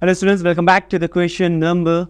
Hello students, welcome back to the question number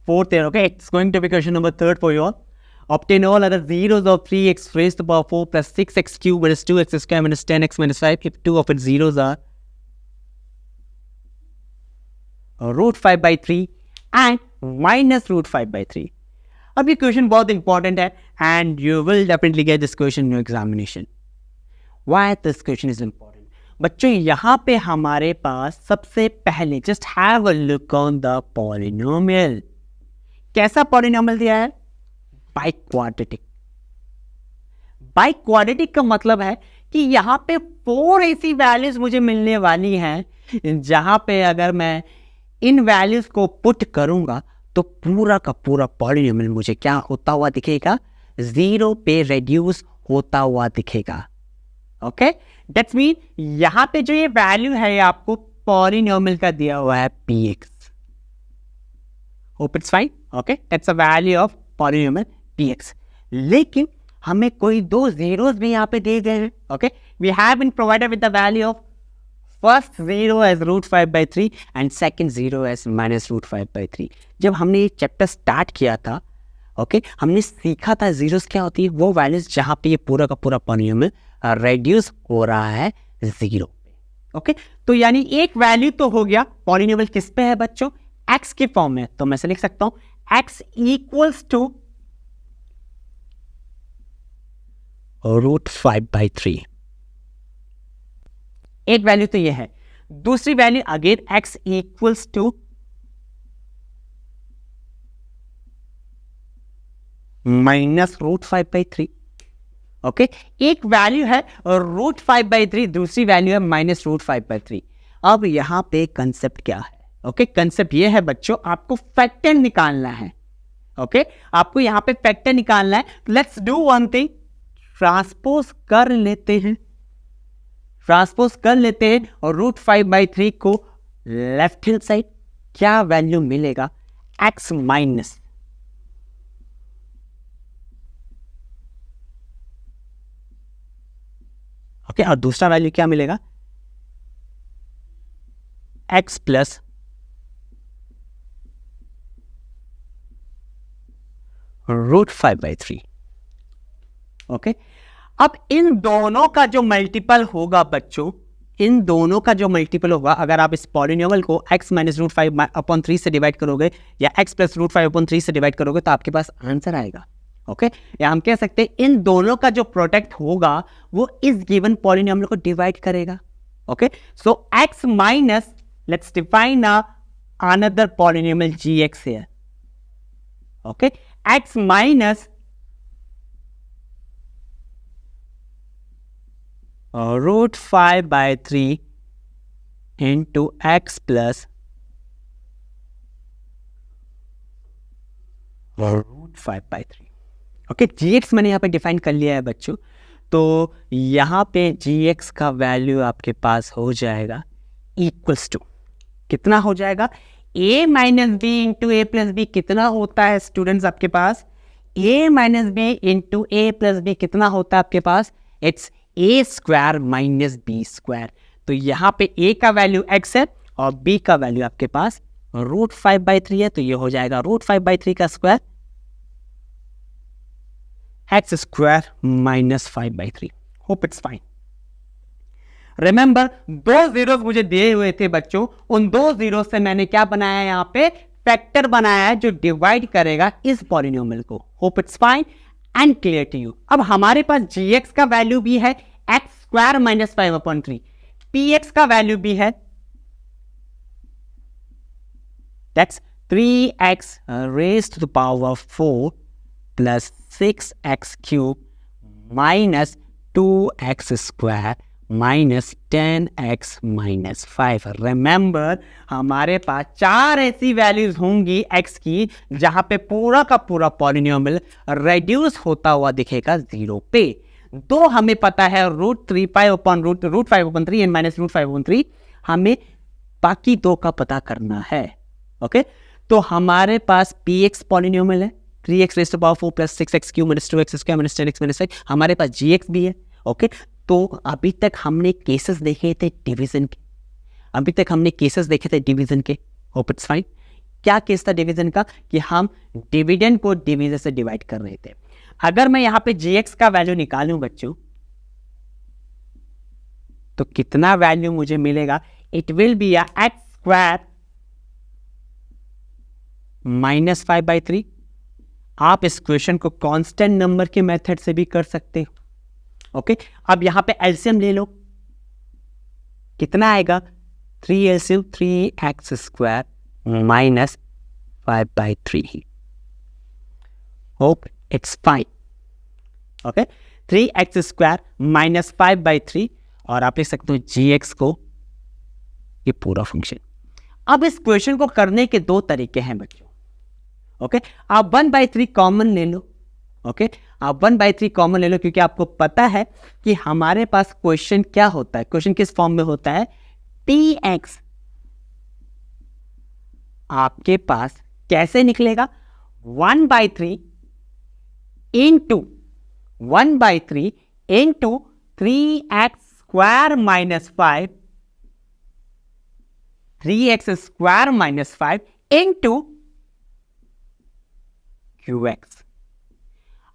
4th here. Okay, it's going to be question number 3rd for you all. Obtain all other zeros of 3x raised to the power 4 plus 6x cubed minus 2x squared minus 10x minus 5 if two of its zeros are root 5 by 3 and minus root 5 by 3. अब ये question बहुत important है and you will definitely get this question in your examination. Why this question is important? बच्चों यहाँ पे हमारे पास सबसे पहले just have a look on the polynomial. कैसा पॉलिनोमियल दिया है? By quadratic. बाई क्वाड्रेटिक का मतलब है कि यहाँ पे 4 ऐसी वैल्यूज मुझे मिलने वाली हैं जहां पे अगर मैं इन वैल्यूज को पुट करूंगा तो पूरा का पूरा पॉलिनोमियल मुझे क्या होता हुआ दिखेगा? 0 पे रेड्यूस होता हुआ दिखेगा. ओके, दैट्स मीन यहां पे जो ये वैल्यू है आपको पॉलिनोमियल का दिया हुआ है px. Hope it's fine. Okay, that's a value of polynomial px. लेकिन हमें कोई दो zeros भी यहाँ पे दे गए हैं. Okay, we have been provided with the value of first 0 as root 5 by 3 and second 0 as minus root 5 by 3. जब हमने ये चैप्टर स्टार्ट किया था, ओके, हमने सीखा था जीरोस क्या होती है, वो वैल्यूज जहाँ पे ये पूरा का पूरा पॉलिनोमियल रेड्यूस हो रहा है 0 पे. ओके, तो यानी एक वैल्यू तो हो गया. पॉलिनोमियल किस पे है बच्चों? x के फॉर्म में. तो मैं से लिख सकता हूं x equals to root 5 by 3. एक वैल्यू तो ये है. दूसरी value again x equals to minus root 5 by 3. Okay, एक वैल्यू है रूट 5 by 3, दूसरी वैल्यू है माइनस रूट 5 by 3. अब यहां पे कंसेप्ट क्या है? ओके, कंसेप्ट ये है बच्चों, आपको फैक्टर निकालना है. ओके, आपको यहां पे फैक्टर निकालना है. Let's do one thing, transpose कर लेते हैं. ट्रांसपोज कर लेते हैं और रूट 5 by 3 को लेफ्ट हैंड साइड क्या वैल्यू मिलेगा? x माइनस ओके, और दूसरा वैल्यू क्या मिलेगा? x plus root 5 by 3. Okay, अब इन दोनों का जो मल्टीपल होगा बच्चों, इन दोनों का जो मल्टीपल होगा, अगर आप इस पॉलिनोमियल को x माइनस रूट 5 अपॉन 3 से डिवाइड करोगे या x प्लस रूट 5 अपॉन 3 से डिवाइड करोगे तो आपके पास आंसर आएगा. ओके, या हम कह सकते हैं इन दोनों का जो प्रोडक्ट होगा वो इस गिवन पॉलिनोमियल को डिवाइड करेगा. Okay, so x minus, let's define another polynomial gx here. Okay, x minus root 5 by 3 into x plus root 5 by 3. Okay, gx मैंने यहाँ पे डिफाइन कर लिया है बच्चों. तो यहाँ पे gx का वैल्यू आपके पास हो जाएगा इक्वल्स टू, कितना हो जाएगा? a minus B into A plus B. कितना होता है स्टूडेंट्स आपके पास? a minus B into A plus B कितना होता है आपके पास? It's a square minus B square. तो यहाँ पे a का वैल्यू x है और b का वैल्यू आपके पास रूट 5 by 3 है. तो ये हो जाएगा रूट 5 by 3 का square x square minus 5 by 3. Hope it's fine. Remember, दो जीरोस मुझे दिए हुए थे बच्चों, उन दो जीरो से मैंने क्या बनाया है? यहाँ पे फैक्टर बनाया है जो डिवाइड करेगा इस पॉलिनोमियल को. Hope it's fine and clear to you. अब हमारे पास gx का वैल्यू भी है x square minus 5 upon 3. px का वैल्यू भी है that's 3x raised to the power of 4 plus 6x cube minus 2x square minus 10x minus 5. Remember, हमारे पास 4 ऐसी वैल्यूज होंगी x की जहां पे पूरा का पूरा पॉलिनोमियल रेड्यूस होता हुआ दिखेगा 0 पे. दो हमें पता है root 5 upon 3 and minus root 5 upon 3. हमें बाकी दो का पता करना है. ओके, तो हमारे पास px पॉलिनोमियल है 3x raise to power 4 plus 6x cube minus 2x square minus 10x minus 5. हमारे पास gx भी है. ओके, तो अभी तक हमने केसेस देखे थे डिवीजन के. अभी तक हमने केसेस देखे थे डिवीजन के, होप इट्स फाइन। क्या केस था डिवीजन का कि हम डिविडेंड को डिवीजन से डिवाइड कर रहे थे। अगर मैं यहां पे gx का वैल्यू निकालूं बच्चों तो कितना वैल्यू मुझे मिलेगा, it will B x square -5/3। आप इस क्वेश्चन को कांस्टेंट नंबर के मेथड से भी कर सकते हो। ओके, अब यहां पे एलसीएम ले लो, कितना आएगा 3 LCM 3x square -5/3। Hope it's fine. Okay, 3x square -5/3 और आप लिख सकते हो gx को ये पूरा फंक्शन। अब इस क्वेश्चन को करने के दो तरीके हैं बच्चों। ओके, आप 1/3 कॉमन ले लो। ओके, आप 1/3 कॉमन ले लो क्योंकि आपको पता है कि हमारे पास क्वेश्चन क्या होता है, क्वेश्चन किस फॉर्म में होता है, tx आपके पास कैसे निकलेगा 1/3 into 1/3 into 3x square -5, 3x square -5 into qx।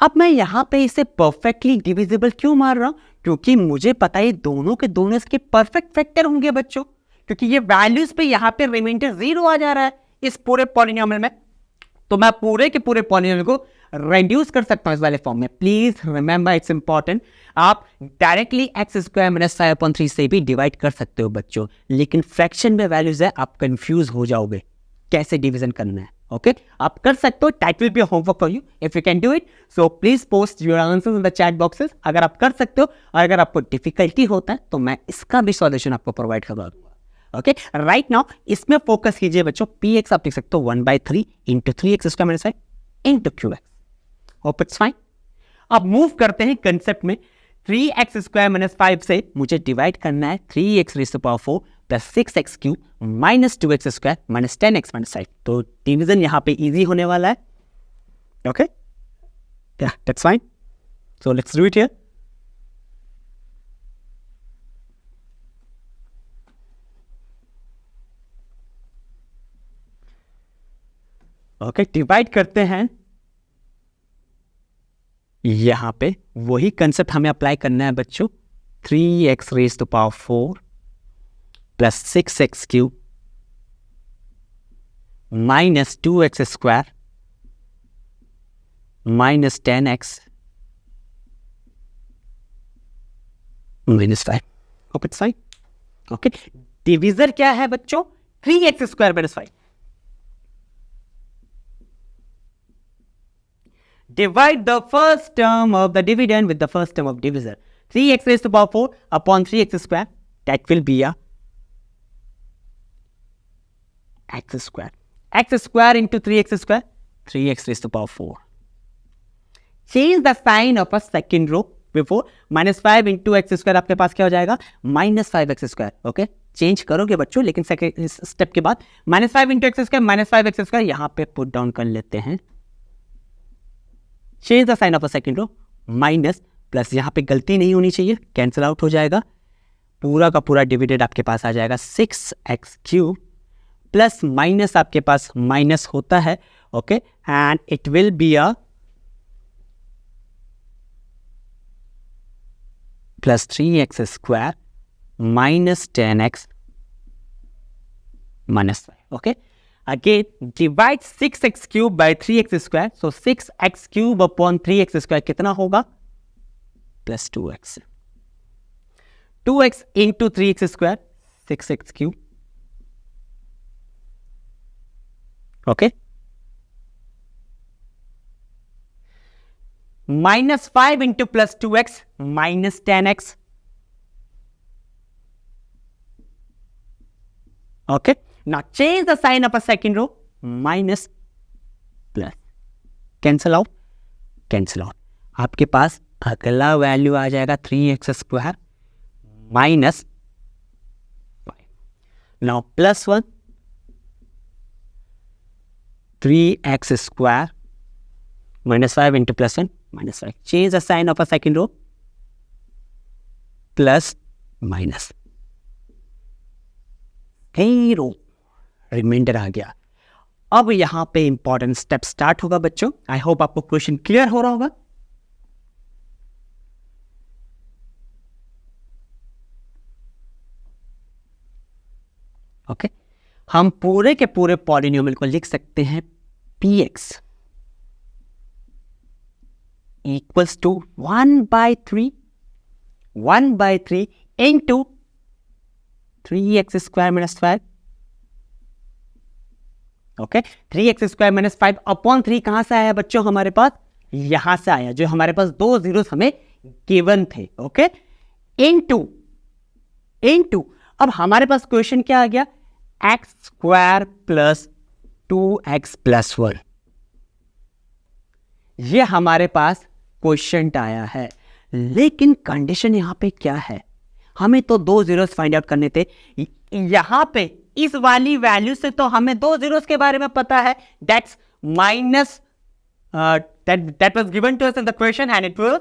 अब मैं यहां पे इसे परफेक्टली डिविजिबल क्यों मार रहा हूं, क्योंकि मुझे पता है दोनों के दोनों इसके परफेक्ट फैक्टर होंगे बच्चों, क्योंकि ये वैल्यूज पे यहां पे रिमाइंडर 0 आ जा रहा है इस पूरे पॉलिनोमियल में। तो मैं पूरे के पूरे पॉलिनोमियल को रेड्यूस कर सकता हूं इस वाले फॉर्म में। प्लीज रिमेंबर, इट्स इंपॉर्टेंट, आप डायरेक्टली x स्क्वायर -5/3 से भी डिवाइड कर सकते हो बच्चों, लेकिन फ्रैक्शन में वैल्यूज है, आप कंफ्यूज हो जाओगे कैसे डिवीजन करना है। ओके, आप कर सकते हो, that will B homework for you if you can do it. So please post your answers in the chat boxes अगर आप कर सकते हो, और अगर आपको डिफिकल्टी होता है तो मैं इसका भी सॉल्यूशन आपको प्रोवाइड करवा दूंगा। ओके, राइट नाउ इसमें फोकस कीजिए बच्चों। px आप लिख सकते हो 1/3 into 3x square -5 into qx। Hope it's fine. अब मूव करते हैं कंसेप्ट में। 3x स्क्वायर -5 से मुझे डिवाइड करना है 3x raise to power 4 plus 6x cube minus 2x square minus 10x minus 5। तो डिवीजन यहां पे इजी होने वाला है। ओके, या that's fine, so let's do it here. Okay, divide करते हैं। यहां पे वही कंसेप्ट हमें अप्लाई करना है बच्चों। 3x raise to power 4 plus 6x cube minus 2x square minus 10x minus 5। Hope it's fine. Okay, divisor क्या है बच्चों, 3x square minus 5। Divide the first term of the dividend with the first term of divisor. 3x raised to power 4 upon 3x square. That will be a x square. X square into 3x square. 3x raised to power 4. Change the sign of a second row before. -5 into x square आपके पास क्या हो जाएगा, -5x square. Okay, change करोगे बच्चों, लेकिन second step के बाद -5 into x square -5x square यहां पे पुट डाउन कर लेते हैं। Change the sign of a second row, minus plus, यहां पे गलती नहीं होनी चाहिए, कैंसिल आउट हो जाएगा। पूरा का पूरा डिविडेंड आपके पास आ जाएगा 6x क्यूब प्लस माइनस आपके पास माइनस होता है। Okay, and it will be a plus 3x square minus 10x minus 5। Okay, again divide 6x cube by 3x square, so 6x cube upon 3x square कितना होगा, plus 2x। 2x into 3x square 6x cube। okay, minus 5 into plus 2x minus 10x। okay, now change the sign of a second row, minus plus, cancel out, cancel out। आपके पास अगला value आ जाएगा 3x square minus 5। Now plus 1 3x square minus 5 into plus 1 minus 5। Change the sign of a second row, plus minus। 0 reminder आ गया। अब यहाँ पे important step start होगा बच्चों। आई hope आपको क्वेश्चन क्लियर हो रहा होगा। ओके, हम पूरे के पूरे पॉलिनोमियल को लिख सकते हैं px equals to 1/3 into 3x square minus 5। Okay, 3x square minus 5 upon 3 कहां से आया बच्चों? हमारे पास यहां से आया, जो हमारे पास 2 जीरोस हमें गिवन थे। ओके, इनटू अब हमारे पास क्वेश्चन क्या आ गया? x square plus 2x plus 1। ये हमारे पास क्वेश्चन आया है, लेकिन कंडीशन यहां पे क्या है? हमें तो 2 जीरोस फाइंड आउट करने थे। यहां पे इस वाली वैल्यू से तो हमें 2 जीरोस के बारे में पता है। That's minus that was given to us in the question and it was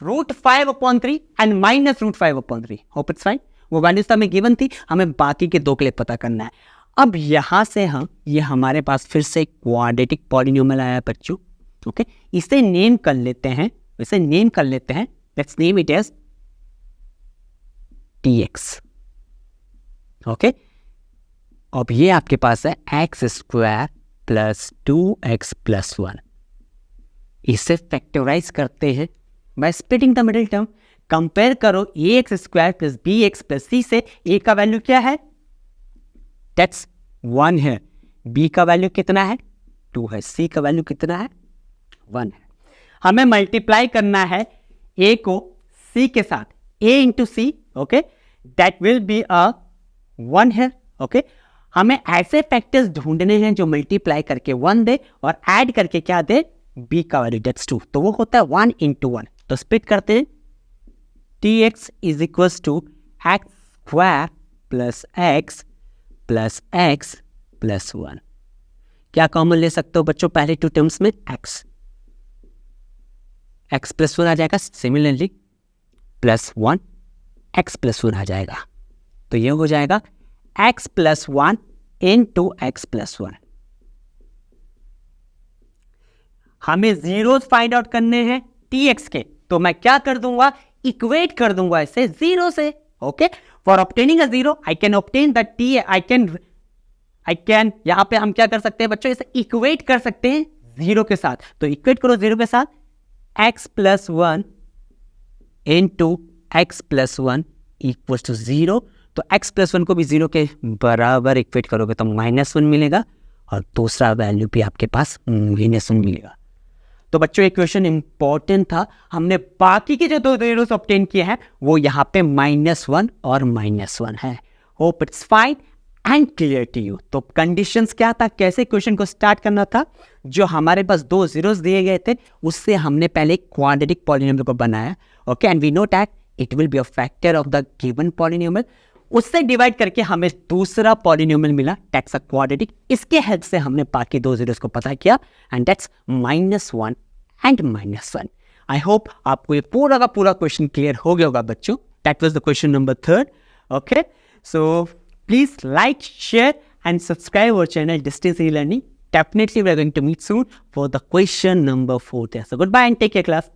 √5/3 and minus √5/3. Hope it's fine. वो वैल्यूज तो हमें गिवन थी, हमें बाकी के 2 के लिए पता करना है। अब यहां से हम ये हमारे पास फिर से क्वाड्रेटिक पॉलिनोमियल आया बच्चों। ओके, इसे नेम कर लेते हैं, let's name it as tx। Okay, अब ये आपके पास है x square plus 2x plus 1। इसे फैक्टराइज करते हैं by splitting the middle term. Compare करो ax square plus bx plus c से। a का वैल्यू क्या है? दैट्स 1 है। b का वैल्यू कितना है? 2 है। c का वैल्यू कितना है? 1 है। हमें मल्टीप्लाई करना है a को c के साथ, a into C. Okay, that will be 1 है। ओके, हमें ऐसे फैक्टर्स ढूंढने हैं जो मल्टीप्लाई करके 1 दे और ऐड करके क्या दे? b का वैल्यू दैट्स 2। तो वो होता है 1 इंटू 1। तो स्प्लिट करते हैं। tx is equals to x square plus x plus x plus 1। क्या कॉमन ले सकते हो बच्चों पहले 2 टर्म्स में? x प्लस 1 आ जाएगा, सिमिलरली प्लस 1 x प्लस 1 आ जाएगा। तो ये हो जाएगा x plus 1 into x plus 1। हमें जीरोस फाइंड आउट करने हैं tx के, तो मैं क्या कर दूंगा? इक्वेट कर दूंगा इसे 0 से। Okay, for obtaining a 0 I can obtain the t, I can यहां पे हम क्या कर सकते हैं बच्चों? इसे इक्वेट कर सकते हैं 0 के साथ। तो इक्वेट करो 0 के साथ, x plus 1 into x plus 1 equal to 0। तो x प्लस 1 को भी 0 के बराबर इक्वेट करोगे तो -1 मिलेगा, और दूसरा वैल्यू भी आपके पास -1 मिलेगा। तो बच्चों ये क्वेश्चन इंपॉर्टेंट था। हमने बाकी के जो 2 जीरोस ऑब्टेन किए हैं वो यहाँ पे -1 और -1 है। Hope it's fine and clear to you. तो कंडीशंस क्या था, कैसे क्वेश्चन को स्टार्ट करना था? जो हमारे पास 2 जीरोस दिए गए थे उससे हमने पहले क्वाड्रेटिक पॉलिनोमियल को बनाया। Okay, and we know that it will be a factor of the given polynomial. उससे डिवाइड करके हमें दूसरा पॉलिनोमियल मिला, दैट्स अ क्वाड्रेटिक। इसके हेल्प से हमने बाकी 2 जीरोस को पता किया, and that's -1 and -1। I hope आपको ये पूरा का पूरा क्वेश्चन क्लियर हो गया होगा बच्चों। That was the question number 3। Okay, so please like, share and subscribe our channel Distance E-Learning. Definitely we are going to meet soon for the question number 4 there. So goodbye and take care class.